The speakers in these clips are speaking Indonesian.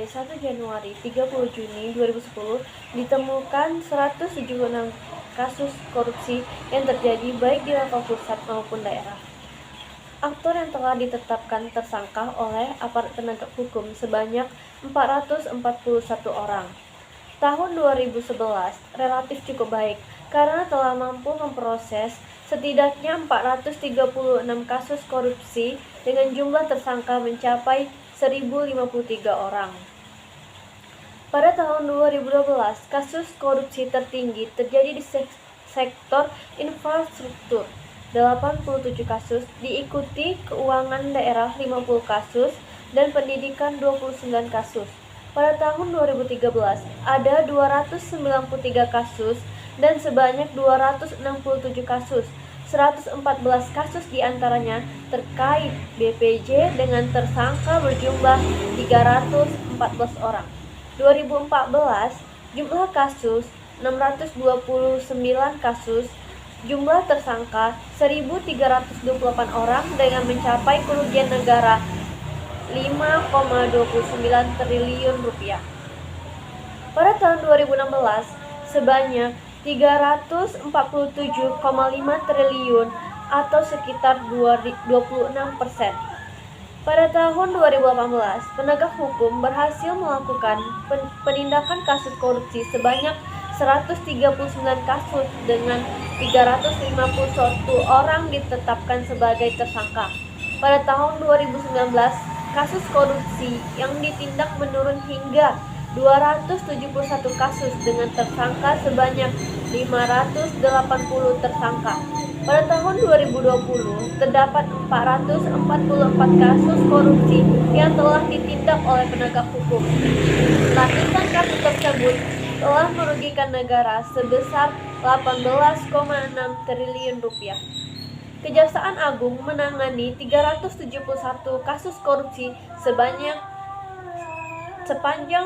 1 Januari 30 Juni 2010 ditemukan 176 kasus korupsi yang terjadi baik di level pusat maupun daerah. Aktor yang telah ditetapkan tersangka oleh aparat penegak hukum sebanyak 441 orang. Tahun 2011 relatif cukup baik karena telah mampu memproses setidaknya 436 kasus korupsi dengan jumlah tersangka mencapai 1.053 orang. Pada tahun 2012, kasus korupsi tertinggi terjadi di sektor infrastruktur, 87 kasus, diikuti keuangan daerah 50 kasus, dan pendidikan 29 kasus. Pada tahun 2013, ada 293 kasus dan sebanyak 267 kasus. 114 kasus diantaranya terkait BPJ dengan tersangka berjumlah 314 orang. 2014, jumlah kasus 629 kasus, jumlah tersangka 1.328 orang dengan mencapai kerugian negara 5,29 triliun rupiah. Pada tahun 2016, sebanyak 347,5 triliun atau sekitar 26%. Pada tahun 2018, penegak hukum berhasil melakukan penindakan kasus korupsi sebanyak 139 kasus dengan 351 orang ditetapkan sebagai tersangka. Pada tahun 2019, kasus korupsi yang ditindak menurun hingga 271 kasus dengan tersangka sebanyak 580 tersangka. Pada tahun 2020, terdapat 444 kasus korupsi yang telah ditindak oleh penegak hukum. Ratusan kasus tersebut telah merugikan negara sebesar 18,6 triliun rupiah. Kejaksaan Agung menangani 371 kasus korupsi sepanjang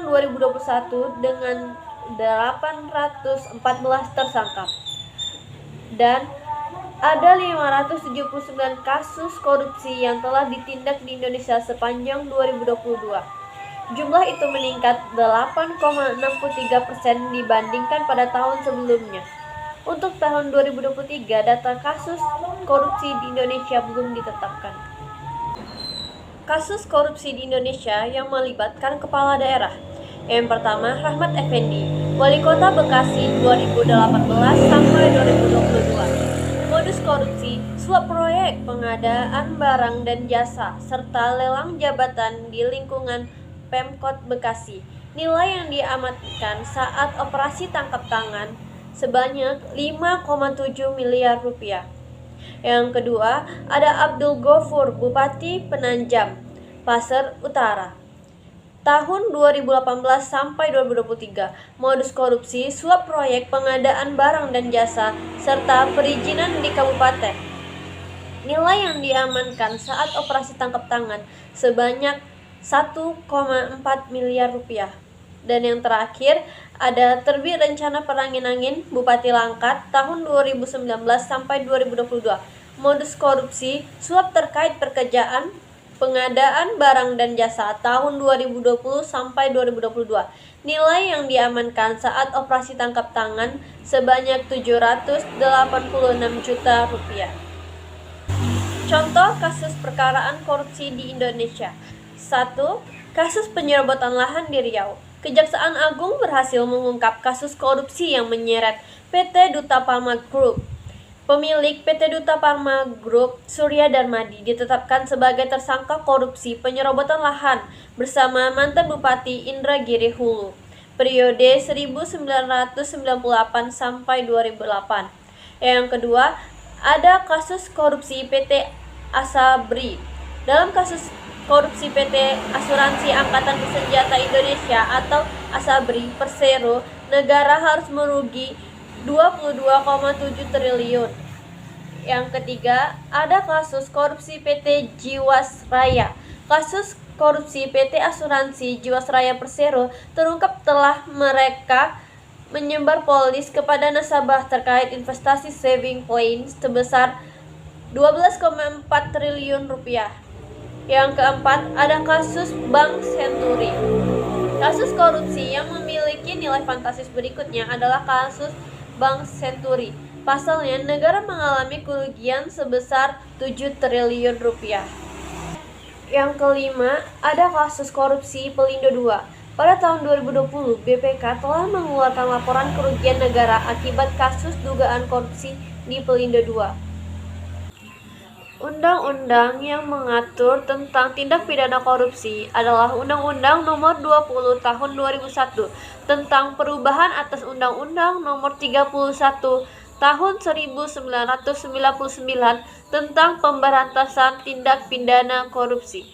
2021 dengan 814 tersangka. Dan ada 579 kasus korupsi yang telah ditindak di Indonesia sepanjang 2022. Jumlah itu meningkat 8,63% dibandingkan pada tahun sebelumnya. Untuk tahun 2023, data kasus korupsi di Indonesia belum ditetapkan. Kasus korupsi di Indonesia yang melibatkan kepala daerah. Yang pertama, Rahmat Effendi, Wali Kota Bekasi 2018 sampai 2022. Modus korupsi, suap proyek pengadaan barang dan jasa, serta lelang jabatan di lingkungan Pemkot Bekasi. Nilai yang diamankan saat operasi tangkap tangan sebanyak 5,7 miliar rupiah. Yang kedua, ada Abdul Ghafur, Bupati Penajam Pasir Utara. Tahun 2018 sampai 2023, modus korupsi, suap proyek pengadaan barang dan jasa, serta perizinan di kabupaten. Nilai yang diamankan saat operasi tangkap tangan sebanyak 1,4 miliar rupiah. Dan yang terakhir, ada terbit rencana perangin-angin Bupati Langkat tahun 2019 sampai 2022. Modus korupsi, suap terkait pekerjaan pengadaan barang dan jasa tahun 2020 sampai 2022. Nilai yang diamankan saat operasi tangkap tangan sebanyak 786 juta rupiah. Contoh kasus perkaraan korupsi di Indonesia. 1. Kasus penyerobotan lahan di Riau. Kejaksaan Agung berhasil mengungkap kasus korupsi yang menyeret PT Duta Pharma Group. Pemilik PT Duta Pharma Group, Surya Darmadi, ditetapkan sebagai tersangka korupsi penyerobotan lahan bersama mantan Bupati Indragiri Hulu, periode 1998 sampai 2008. Yang kedua, ada kasus korupsi PT Asabri. Dalam kasus korupsi PT Asuransi Angkatan Bersenjata Indonesia atau Asabri Persero, negara harus merugi 22,7 triliun. Yang ketiga, ada kasus korupsi PT Jiwasraya. Kasus korupsi PT Asuransi Jiwasraya Persero terungkap telah mereka menyebar polis kepada nasabah terkait investasi saving plan sebesar 12,4 triliun rupiah. Yang keempat, ada kasus Bank Senturi. Kasus korupsi yang memiliki nilai fantastis berikutnya adalah kasus Bank Senturi. Pasalnya, negara mengalami kerugian sebesar 7 triliun rupiah. Yang kelima, ada kasus korupsi Pelindo II. Pada tahun 2020, BPK telah mengeluarkan laporan kerugian negara akibat kasus dugaan korupsi di Pelindo II. Undang-undang yang mengatur tentang tindak pidana korupsi adalah Undang-Undang Nomor 20 Tahun 2001 tentang perubahan atas Undang-Undang Nomor 31 Tahun 1999 tentang pemberantasan tindak pidana korupsi.